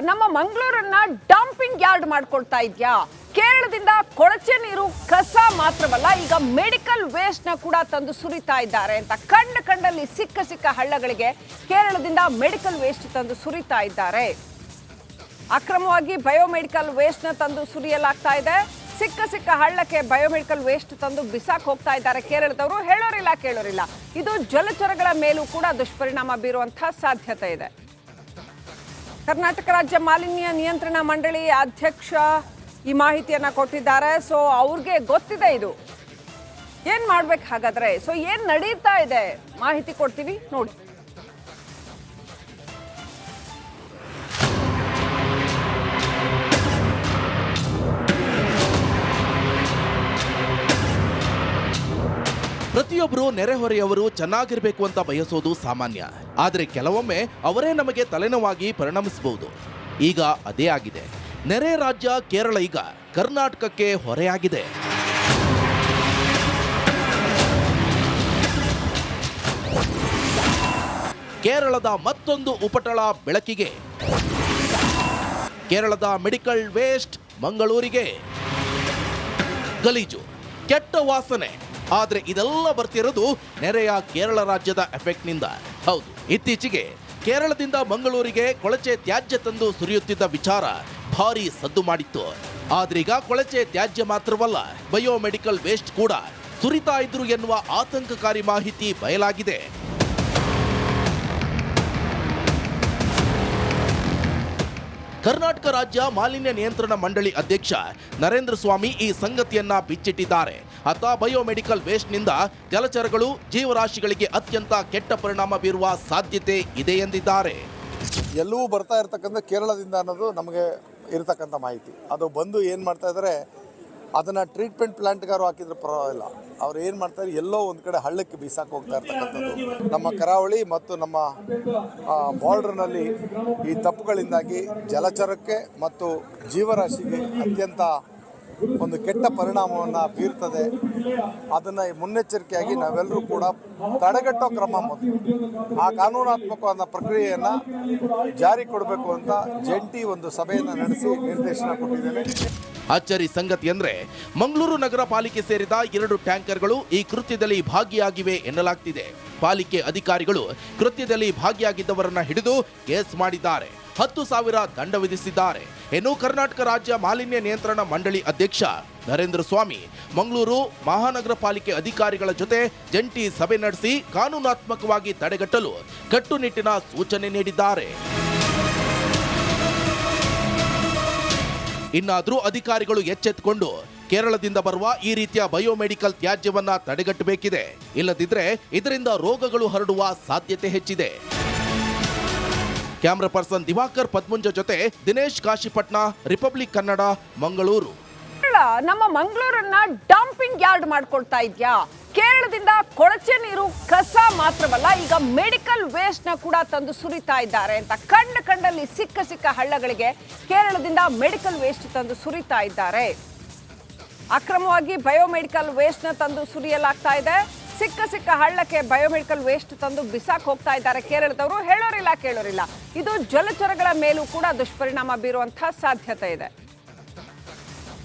ನಮ್ಮ ಮಂಗಳೂರನ್ನ dumping yard ಮಾಡ್ಕೊಳ್ತಾ ಇದ್ಯಾ? ಕೇರಳದಿಂದ ಕೊಳಚೆ ನೀರು ಕಸ ಮಾತ್ರವಲ್ಲ, ಈಗ ಮೆಡಿಕಲ್ ವೇಸ್ಟ್ ನ ಕೂಡ ತಂದು ಸುರಿತಾ ಇದ್ದಾರೆ ಅಂತ ಕಂಡಲ್ಲಿ ಸಿಕ್ಕ ಹಳ್ಳಗಳಿಗೆ ಕೇರಳದಿಂದ ಮೆಡಿಕಲ್ ವೇಸ್ಟ್ ತಂದು ಸುರಿತಾ ಇದ್ದಾರೆ. ಅಕ್ರಮವಾಗಿ ಬಯೋಮೆಡಿಕಲ್ ವೇಸ್ಟ್ ನ ತಂದು ಸುರಿಯಲಾಗ್ತಾ ಇದೆ. ಸಿಕ್ಕ ಹಳ್ಳಕ್ಕೆ ಬಯೋಮೆಡಿಕಲ್ ವೇಸ್ಟ್ ತಂದು ಬಿಸಾಕ್ ಹೋಗ್ತಾ ಇದ್ದಾರೆ ಕೇರಳದವರು. ಹೇಳೋರಿಲ್ಲ ಕೇಳೋರಿಲ್ಲ. ಇದು ಜಲಚರಗಳ ಮೇಲೂ ಕೂಡ ದುಷ್ಪರಿಣಾಮ ಬೀರುವಂತಹ ಸಾಧ್ಯತೆ ಇದೆ. ಕರ್ನಾಟಕ ರಾಜ್ಯ ಮಾಲಿನ್ಯ ನಿಯಂತ್ರಣ ಮಂಡಳಿ ಅಧ್ಯಕ್ಷ ಈ ಮಾಹಿತಿಯನ್ನ ಕೊಟ್ಟಿದ್ದಾರೆ. ಸೊ ಅವ್ರಿಗೆ ಗೊತ್ತಿದೆ ಇದು ಏನ್ ಮಾಡ್ಬೇಕು ಹಾಗಾದ್ರೆ. ಸೊ ಏನ್ ನಡೀತಾ ಇದೆ ಮಾಹಿತಿ ಕೊಡ್ತೀವಿ ನೋಡಿ. ಪ್ರತಿಯೊಬ್ಬರು ನೆರೆಹೊರೆಯವರು ಚೆನ್ನಾಗಿರ್ಬೇಕು ಅಂತ ಬಯಸೋದು ಸಾಮಾನ್ಯ. ಆದರೆ ಕೆಲವೊಮ್ಮೆ ಅವರೇ ನಮಗೆ ತಲೆನೋವಾಗಿ ಪರಿಣಮಿಸಬಹುದು. ಈಗ ಅದೇ ಆಗಿದೆ. ನೆರೆ ರಾಜ್ಯ ಕೇರಳ ಈಗ ಕರ್ನಾಟಕಕ್ಕೆ ಹೊರೆಯಾಗಿದೆ. ಕೇರಳದ ಮತ್ತೊಂದು ಉಪಟಳ ಬೆಳಕಿಗೆ. ಕೇರಳದ ಮೆಡಿಕಲ್ ವೇಸ್ಟ್ ಮಂಗಳೂರಿಗೆ. ಗಲೀಜು, ಕೆಟ್ಟ ವಾಸನೆ. ಆದ್ರೆ ಇದೆಲ್ಲ ಬರ್ತಿರೋದು ನೆರೆಯ ಕೇರಳ ರಾಜ್ಯದ ಎಫೆಕ್ಟ್ನಿಂದ. ಹೌದು, ಇತ್ತೀಚೆಗೆ ಕೇರಳದಿಂದ ಮಂಗಳೂರಿಗೆ ಕೊಳಚೆ ತ್ಯಾಜ್ಯ ತಂದು ಸುರಿಯುತ್ತಿದ್ದ ವಿಚಾರ ಭಾರಿ ಸದ್ದು ಮಾಡಿತ್ತು. ಆದ್ರೀಗ ಕೊಳಚೆ ತ್ಯಾಜ್ಯ ಮಾತ್ರವಲ್ಲ, ಬಯೋಮೆಡಿಕಲ್ ವೇಸ್ಟ್ ಕೂಡ ಸುರಿತಾ ಇದ್ರು ಎನ್ನುವ ಆತಂಕಕಾರಿ ಮಾಹಿತಿ ಬಯಲಾಗಿದೆ. ಕರ್ನಾಟಕ ರಾಜ್ಯ ಮಾಲಿನ್ಯ ನಿಯಂತ್ರಣ ಮಂಡಳಿ ಅಧ್ಯಕ್ಷ ನರೇಂದ್ರ ಸ್ವಾಮಿ ಈ ಸಂಗತಿಯನ್ನ ಬಿಚ್ಚಿಟ್ಟಿದ್ದಾರೆ. ಅತ್ತ ಬಯೋಮೆಡಿಕಲ್ ವೇಸ್ಟ್ನಿಂದ ಜಲಚರಗಳು, ಜೀವರಾಶಿಗಳಿಗೆ ಅತ್ಯಂತ ಕೆಟ್ಟ ಪರಿಣಾಮ ಬೀರುವ ಸಾಧ್ಯತೆ ಇದೆ ಎಂದಿದ್ದಾರೆ. ಎಲ್ಲವೂ ಬರ್ತಾ ಇರ್ತಕ್ಕಂಥ ಕೇರಳದಿಂದ ಅನ್ನೋದು ನಮಗೆ ಇರತಕ್ಕಂಥ ಮಾಹಿತಿ. ಅದು ಬಂದು ಏನು ಮಾಡ್ತಾ ಇದ್ದಾರೆ, ಅದನ್ನು ಟ್ರೀಟ್ಮೆಂಟ್ ಪ್ಲಾಂಟ್ಗಾರು ಹಾಕಿದ್ರೆ ಪರವಾಗಿಲ್ಲ. ಅವ್ರು ಏನು ಮಾಡ್ತಾರೆ, ಎಲ್ಲೋ ಒಂದು ಕಡೆ ಹಳ್ಳಕ್ಕೆ ಬೀಸಾಕ್ ಹೋಗ್ತಾ ಇರ್ತಕ್ಕಂಥದ್ದು. ನಮ್ಮ ಕರಾವಳಿ ಮತ್ತು ನಮ್ಮ ಬಾರ್ಡರ್ನಲ್ಲಿ ಈ ತಪ್ಪುಗಳಿಂದಾಗಿ ಜಲಚರಕ್ಕೆ ಮತ್ತು ಜೀವರಾಶಿಗೆ ಅತ್ಯಂತ ಒಂದು ಕೆಟ್ಟ ಪರಿಣಾಮವನ್ನು ಬೀರ್ತದೆ. ಅದನ್ನು ಮುನ್ನೆಚ್ಚರಿಕೆಯಾಗಿ ನಾವೆಲ್ಲರೂ ಕೂಡ ತಡೆಗಟ್ಟೋ ಕ್ರಮ ಮೊದಲು ಆ ಕಾನೂನಾತ್ಮಕವಾದ ಪ್ರಕ್ರಿಯೆಯನ್ನು ಜಾರಿ ಕೊಡಬೇಕು ಅಂತ ಜಂಟಿ ಒಂದು ಸಭೆಯನ್ನು ನಡೆಸಿ ನಿರ್ದೇಶನ ಕೊಟ್ಟಿದ್ದೇನೆ. ಅಚ್ಚರಿ ಸಂಗತಿ ಅಂದ್ರೆ ಮಂಗಳೂರು ನಗರ ಪಾಲಿಕೆ ಸೇರಿದ 2 ಟ್ಯಾಂಕರ್ಗಳು ಈ ಕೃತ್ಯದಲ್ಲಿ ಭಾಗಿಯಾಗಿವೆ ಎನ್ನಲಾಗ್ತಿದೆ. ಪಾಲಿಕೆ ಅಧಿಕಾರಿಗಳು ಕೃತ್ಯದಲ್ಲಿ ಭಾಗಿಯಾಗಿದ್ದವರನ್ನ ಹಿಡಿದು ಕೇಸ್ ಮಾಡಿದ್ದಾರೆ. 10,000 ದಂಡ ವಿಧಿಸಿದ್ದಾರೆ. ಇನ್ನು ಕರ್ನಾಟಕ ರಾಜ್ಯ ಮಾಲಿನ್ಯ ನಿಯಂತ್ರಣ ಮಂಡಳಿ ಅಧ್ಯಕ್ಷ ನರೇಂದ್ರ ಸ್ವಾಮಿ ಮಂಗಳೂರು ಮಹಾನಗರ ಪಾಲಿಕೆ ಅಧಿಕಾರಿಗಳ ಜೊತೆ ಜಂಟಿ ಸಭೆ ನಡೆಸಿ ಕಾನೂನಾತ್ಮಕವಾಗಿ ತಡೆಗಟ್ಟಲು ಕಟ್ಟುನಿಟ್ಟಿನ ಸೂಚನೆ ನೀಡಿದ್ದಾರೆ. ಇನ್ನಾದರೂ ಅಧಿಕಾರಿಗಳು ಎಚ್ಚೆತ್ತುಕೊಂಡು ಕೇರಳದಿಂದ ಬರುವ ಈ ರೀತಿಯ ಬಯೋಮೆಡಿಕಲ್ ತ್ಯಾಜ್ಯವನ್ನ ತಡೆಗಟ್ಟಬೇಕಿದೆ. ಇಲ್ಲದಿದ್ರೆ ಇದರಿಂದ ರೋಗಗಳು ಹರಡುವ ಸಾಧ್ಯತೆ ಹೆಚ್ಚಿದೆ. ಕ್ಯಾಮರಾ ಪರ್ಸನ್ ದಿವಾಕರ್ ಪದ್ಮುಂಜ ಜೊತೆ ದಿನೇಶ್ ಕಾಶಿಪಟ್ನ, ರಿಪಬ್ಲಿಕ್ ಕನ್ನಡ, ಮಂಗಳೂರು. ನಮ್ಮ ಮಂಗಳೂರನ್ನ ಡಂಪಿಂಗ್ ಯಾರ್ಡ್ ಮಾಡ್ಕೊಳ್ತಾ ಇದ್ಯಾ? ಕೇರಳದಿಂದ ಕೊಳಚೆ ನೀರು ಕಸ ಮಾತ್ರವಲ್ಲ, ಈಗ ಮೆಡಿಕಲ್ ವೇಸ್ಟ್ ನ ಕೂಡ ತಂದು ಸುರಿತಾ ಇದ್ದಾರೆ ಅಂತ ಕಂಡಲ್ಲಿ ಸಿಕ್ಕ ಹಳ್ಳಗಳಿಗೆ ಕೇರಳದಿಂದ ಮೆಡಿಕಲ್ ವೇಸ್ಟ್ ತಂದು ಸುರಿತಾ ಇದ್ದಾರೆ. ಅಕ್ರಮವಾಗಿ ಬಯೋಮೆಡಿಕಲ್ ವೇಸ್ಟ್ ನ ತಂದು ಸುರಿಯಲಾಗ್ತಾ ಇದೆ. ಸಿಕ್ಕ ಹಳ್ಳಕ್ಕೆ ಬಯೋಮೆಡಿಕಲ್ ವೇಸ್ಟ್ ತಂದು ಬಿಸಾಕ್ ಹೋಗ್ತಾ ಇದ್ದಾರೆ ಕೇರಳದವರು. ಹೇಳೋರಿಲ್ಲ ಕೇಳೋರಿಲ್ಲ. ಇದು ಜಲಚರಗಳ ಮೇಲೂ ಕೂಡ ದುಷ್ಪರಿಣಾಮ ಬೀರುವಂತಹ ಸಾಧ್ಯತೆ ಇದೆ.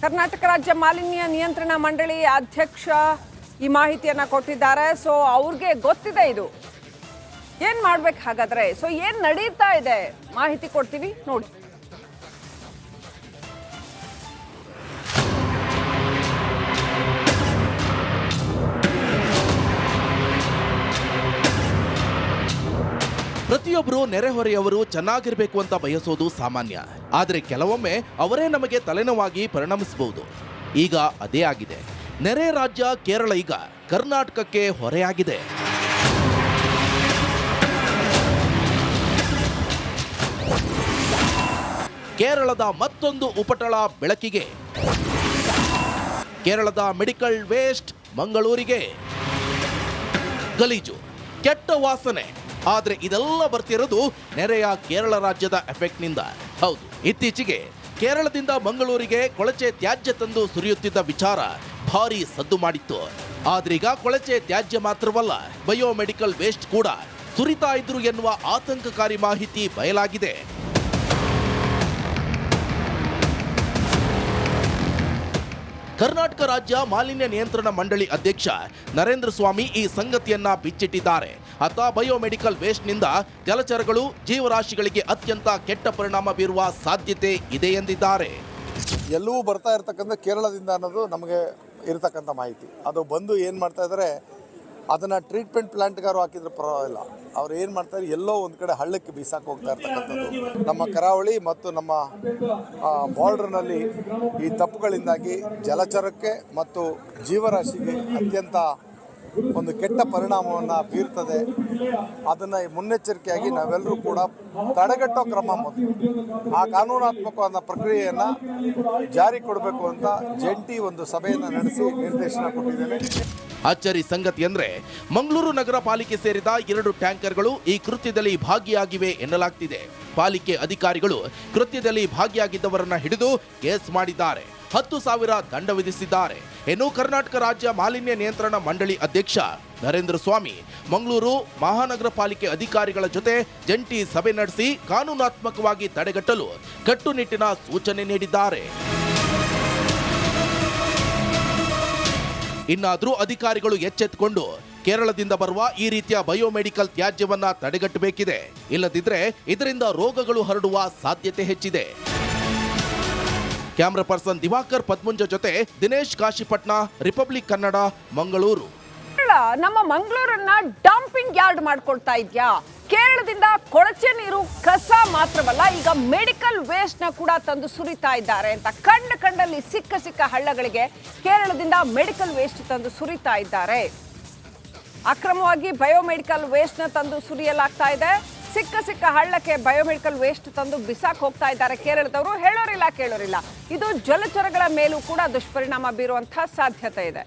ಕರ್ನಾಟಕ ರಾಜ್ಯ ಮಾಲಿನ್ಯ ನಿಯಂತ್ರಣ ಮಂಡಳಿ ಅಧ್ಯಕ್ಷ ಈ ಮಾಹಿತಿಯನ್ನ ಕೊಟ್ಟಿದ್ದಾರೆ. ಸೊ ಅವ್ರಿಗೆ ಗೊತ್ತಿದೆ ಇದು ಏನ್ ಮಾಡ್ಬೇಕು ಹಾಗಾದ್ರೆ. ಸೊ ಏನ್ ನಡೀತಾ ಇದೆ ಮಾಹಿತಿ ಕೊಡ್ತೀವಿ ನೋಡಿ. ಪ್ರತಿಯೊಬ್ಬರು ನೆರೆಹೊರೆಯವರು ಚೆನ್ನಾಗಿರ್ಬೇಕು ಅಂತ ಬಯಸೋದು ಸಾಮಾನ್ಯ. ಆದರೆ ಕೆಲವೊಮ್ಮೆ ಅವರೇ ನಮಗೆ ತಲೆನೋವಾಗಿ ಪರಿಣಮಿಸಬಹುದು. ಈಗ ಅದೇ ಆಗಿದೆ. ನೆರೆ ರಾಜ್ಯ ಕೇರಳ ಈಗ ಕರ್ನಾಟಕಕ್ಕೆ ಹೊರೆಯಾಗಿದೆ. ಕೇರಳದ ಮತ್ತೊಂದು ಉಪಟಳ ಬೆಳಕಿಗೆ. ಕೇರಳದ ಮೆಡಿಕಲ್ ವೇಸ್ಟ್ ಮಂಗಳೂರಿಗೆ. ಗಲೀಜು, ಕೆಟ್ಟ ವಾಸನೆ. ಆದ್ರೆ ಇದೆಲ್ಲ ಬರ್ತಿರೋದು ನೆರೆಯ ಕೇರಳ ರಾಜ್ಯದ ಎಫೆಕ್ಟ್ನಿಂದ. ಹೌದು, ಇತ್ತೀಚೆಗೆ ಕೇರಳದಿಂದ ಮಂಗಳೂರಿಗೆ ಕೊಳಚೆ ತ್ಯಾಜ್ಯ ತಂದು ಸುರಿಯುತ್ತಿದ್ದ ವಿಚಾರ ಭಾರಿ ಸದ್ದು ಮಾಡಿತ್ತು. ಆದ್ರೀಗ ಕೊಳಚೆ ತ್ಯಾಜ್ಯ ಮಾತ್ರವಲ್ಲ, ಬಯೋಮೆಡಿಕಲ್ ವೇಸ್ಟ್ ಕೂಡ ಸುರಿತಾ ಇದ್ರು ಎನ್ನುವ ಆತಂಕಕಾರಿ ಮಾಹಿತಿ ಬಯಲಾಗಿದೆ. ಕರ್ನಾಟಕ ರಾಜ್ಯ ಮಾಲಿನ್ಯ ನಿಯಂತ್ರಣ ಮಂಡಳಿ ಅಧ್ಯಕ್ಷ ನರೇಂದ್ರ ಸ್ವಾಮಿ ಈ ಸಂಗತಿಯನ್ನ ಬಿಚ್ಚಿಟ್ಟಿದ್ದಾರೆ. ಅತ ಬಯೋಮೆಡಿಕಲ್ ವೇಸ್ಟ್ನಿಂದ ಜಲಚರಗಳು, ಜೀವರಾಶಿಗಳಿಗೆ ಅತ್ಯಂತ ಕೆಟ್ಟ ಪರಿಣಾಮ ಬೀರುವ ಸಾಧ್ಯತೆ ಇದೆ ಎಂದಿದ್ದಾರೆ. ಎಲ್ಲವೂ ಬರ್ತಾ ಇರ್ತಕ್ಕಂಥ ಕೇರಳದಿಂದ ಅನ್ನೋದು ನಮಗೆ ಇರತಕ್ಕಂಥ ಮಾಹಿತಿ. ಅದು ಬಂದು ಏನು ಮಾಡ್ತಾ ಇದ್ದಾರೆ, ಅದನ್ನು ಟ್ರೀಟ್ಮೆಂಟ್ ಪ್ಲಾಂಟ್ಗಾರು ಹಾಕಿದ್ರೆ ಪರವಾಗಿಲ್ಲ. ಅವ್ರು ಏನು ಮಾಡ್ತಾರೆ, ಎಲ್ಲೋ ಒಂದು ಕಡೆ ಹಳ್ಳಕ್ಕೆ ಬೀಸಾಕ್ ಹೋಗ್ತಾ ಇರ್ತಕ್ಕಂಥದ್ದು. ನಮ್ಮ ಕರಾವಳಿ ಮತ್ತು ನಮ್ಮ ಬಾರ್ಡರ್ನಲ್ಲಿ ಈ ತಪ್ಪುಗಳಿಂದಾಗಿ ಜಲಚರಕ್ಕೆ ಮತ್ತು ಜೀವರಾಶಿಗೆ ಅತ್ಯಂತ ಒಂದು ಕೆಟ್ಟ ಪರಿಣಾಮವನ್ನು ಬೀರ್ತದೆ. ಅದನ್ನು ಮುನ್ನೆಚ್ಚರಿಕೆಯಾಗಿ ನಾವೆಲ್ಲರೂ ಕೂಡ ತಡೆಗಟ್ಟೋ ಕ್ರಮ ಮೊದಲು ಆ ಕಾನೂನಾತ್ಮಕವಾದ ಪ್ರಕ್ರಿಯೆಯನ್ನು ಜಾರಿ ಕೊಡಬೇಕು ಅಂತ ಜಂಟಿ ಒಂದು ಸಭೆಯನ್ನು ನಡೆಸಿ ನಿರ್ದೇಶನ ಕೊಟ್ಟಿದ್ದೇನೆ. ಅಚ್ಚರಿ ಸಂಗತಿ ಅಂದ್ರೆ ಮಂಗಳೂರು ನಗರ ಪಾಲಿಕೆ ಸೇರಿದ 2 ಟ್ಯಾಂಕರ್ಗಳು ಈ ಕೃತ್ಯದಲ್ಲಿ ಭಾಗಿಯಾಗಿವೆ ಎನ್ನಲಾಗ್ತಿದೆ. ಪಾಲಿಕೆ ಅಧಿಕಾರಿಗಳು ಕೃತ್ಯದಲ್ಲಿ ಭಾಗಿಯಾಗಿದ್ದವರನ್ನ ಹಿಡಿದು ಕೇಸ್ ಮಾಡಿದ್ದಾರೆ. 10,000 ದಂಡ ವಿಧಿಸಿದ್ದಾರೆ. ಇನ್ನು ಕರ್ನಾಟಕ ರಾಜ್ಯ ಮಾಲಿನ್ಯ ನಿಯಂತ್ರಣ ಮಂಡಳಿ ಅಧ್ಯಕ್ಷ ನರೇಂದ್ರ ಸ್ವಾಮಿ ಮಂಗಳೂರು ಮಹಾನಗರ ಪಾಲಿಕೆ ಅಧಿಕಾರಿಗಳ ಜೊತೆ ಜಂಟಿ ಸಭೆ ನಡೆಸಿ ಕಾನೂನಾತ್ಮಕವಾಗಿ ತಡೆಗಟ್ಟಲು ಕಟ್ಟುನಿಟ್ಟಿನ ಸೂಚನೆ ನೀಡಿದ್ದಾರೆ. ಇನ್ನಾದರೂ ಅಧಿಕಾರಿಗಳು ಎಚ್ಚೆತ್ತುಕೊಂಡು ಕೇರಳದಿಂದ ಬರುವ ಈ ರೀತಿಯ ಬಯೋಮೆಡಿಕಲ್ ತ್ಯಾಜ್ಯವನ್ನ ತಡೆಗಟ್ಟಬೇಕಿದೆ. ಇಲ್ಲದಿದ್ರೆ ಇದರಿಂದ ರೋಗಗಳು ಹರಡುವ ಸಾಧ್ಯತೆ ಹೆಚ್ಚಿದೆ. ಕ್ಯಾಮರಾ ಪರ್ಸನ್ ದಿವಾಕರ್ ಪದ್ಮುಂಜ ಜೊತೆ ದಿನೇಶ್ ಕಾಶಿಪಟ್ನ, ರಿಪಬ್ಲಿಕ್ ಕನ್ನಡ, ಮಂಗಳೂರು. ನಮ್ಮ ಮಂಗಳೂರನ್ನ ಡಂಪಿಂಗ್ ಯಾರ್ಡ್ ಮಾಡ್ಕೊಳ್ತಾ ಇದ್ಯಾ? ಕೇರಳದಿಂದ ಕೊಳಚೆ ನೀರು, ಕಸ ಮಾತ್ರವಲ್ಲ, ಈಗ ಮೆಡಿಕಲ್ ವೇಸ್ಟ್ ನ ಕೂಡ ತಂದು ಸುರಿತಾ ಇದ್ದಾರೆ ಅಂತ ಕಂಡಲ್ಲಿ ಸಿಕ್ಕ ಹಳ್ಳಗಳಿಗೆ ಕೇರಳದಿಂದ ಮೆಡಿಕಲ್ ವೇಸ್ಟ್ ತಂದು ಸುರಿತಾ ಇದ್ದಾರೆ. ಅಕ್ರಮವಾಗಿ ಬಯೋಮೆಡಿಕಲ್ ವೇಸ್ಟ್ ನ ತಂದು ಸುರಿಯಲಾಗ್ತಾ ಇದೆ. ಸಿಕ್ಕ ಹಳ್ಳಕ್ಕೆ ಬಯೋಮೆಡಿಕಲ್ ವೇಸ್ಟ್ ತಂದು ಬಿಸಾಕ್ ಹೋಗ್ತಾ ಇದ್ದಾರೆ ಕೇರಳದವರು. ಹೇಳೋರಿಲ್ಲ ಕೇಳೋರಿಲ್ಲ. ಇದು ಜಲಚರಗಳ ಮೇಲೂ ಕೂಡ ದುಷ್ಪರಿಣಾಮ ಬೀರುವಂತಹ ಸಾಧ್ಯತೆ ಇದೆ.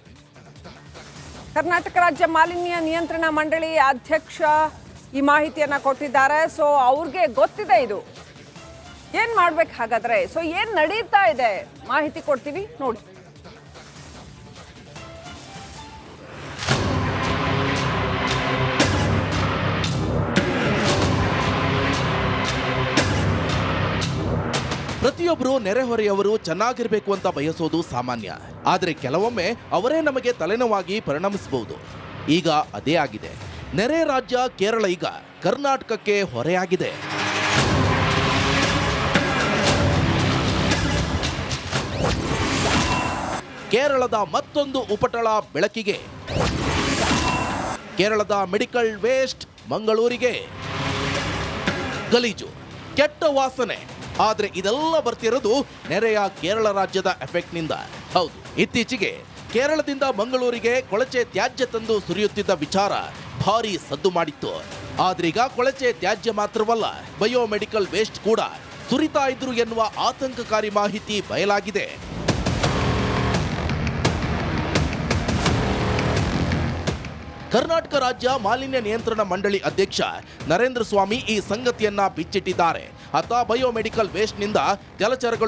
ಕರ್ನಾಟಕ ರಾಜ್ಯ ಮಾಲಿನ್ಯ ನಿಯಂತ್ರಣ ಮಂಡಳಿ ಅಧ್ಯಕ್ಷ ಈ ಮಾಹಿತಿಯನ್ನ ಕೊಟ್ಟಿದ್ದಾರೆ. ಸೊ ಅವ್ರಿಗೆ ಗೊತ್ತಿದೆ ಇದು ಏನ್ ಮಾಡ್ಬೇಕು ಹಾಗಾದ್ರೆ. ಸೊ ಏನ್ ನಡೀತಾ ಇದೆ ಮಾಹಿತಿ ಕೊಡ್ತೀವಿ ನೋಡಿ. ಪ್ರತಿಯೊಬ್ಬರು ನೆರೆಹೊರೆಯವರು ಚೆನ್ನಾಗಿರ್ಬೇಕು ಅಂತ ಬಯಸೋದು ಸಾಮಾನ್ಯ. ಆದರೆ ಕೆಲವೊಮ್ಮೆ ಅವರೇ ನಮಗೆ ತಲೆನೋವಾಗಿ ಪರಿಣಮಿಸಬಹುದು. ಈಗ ಅದೇ ಆಗಿದೆ. ನೆರೆ ರಾಜ್ಯ ಕೇರಳ ಈಗ ಕರ್ನಾಟಕಕ್ಕೆ ಹೊರೆಯಾಗಿದೆ. ಕೇರಳದ ಮತ್ತೊಂದು ಉಪಟಳ ಬೆಳಕಿಗೆ. ಕೇರಳದ ಮೆಡಿಕಲ್ ವೇಸ್ಟ್ ಮಂಗಳೂರಿಗೆ. ಗಲೀಜು, ಕೆಟ್ಟ ವಾಸನೆ. ಆದ್ರೆ ಇದೆಲ್ಲ ಬರ್ತಿರೋದು ನೆರೆಯ ಕೇರಳ ರಾಜ್ಯದ ಎಫೆಕ್ಟ್ನಿಂದ. ಹೌದು, ಇತ್ತೀಚೆಗೆ ಕೇರಳದಿಂದ ಮಂಗಳೂರಿಗೆ ಕೊಳಚೆ ತ್ಯಾಜ್ಯ ತಂದು ಸುರಿಯುತ್ತಿದ್ದ ವಿಚಾರ ಭಾರಿ ಸದ್ದು ಮಾಡಿತ್ತು. ಆದ್ರೀಗ ಕೊಳಚೆ ತ್ಯಾಜ್ಯ ಮಾತ್ರವಲ್ಲ, ಬಯೋಮೆಡಿಕಲ್ ವೇಸ್ಟ್ ಕೂಡ ಸುರಿತಾ ಇದ್ರು ಎನ್ನುವ ಆತಂಕಕಾರಿ ಮಾಹಿತಿ ಬಯಲಾಗಿದೆ. ಕರ್ನಾಟಕ ರಾಜ್ಯ ಮಾಲಿನ್ಯ ನಿಯಂತ್ರಣ ಮಂಡಳಿ ಅಧ್ಯಕ್ಷ ನರೇಂದ್ರ ಸ್ವಾಮಿ ಈ ಸಂಗತಿಯನ್ನ ಬಿಚ್ಚಿಟ್ಟಿದ್ದಾರೆ. ಅತ ಬಯೋಮೆಡಿಕಲ್ ವೇಸ್ಟ್ನಿಂದ ಜಲಚರಗಳು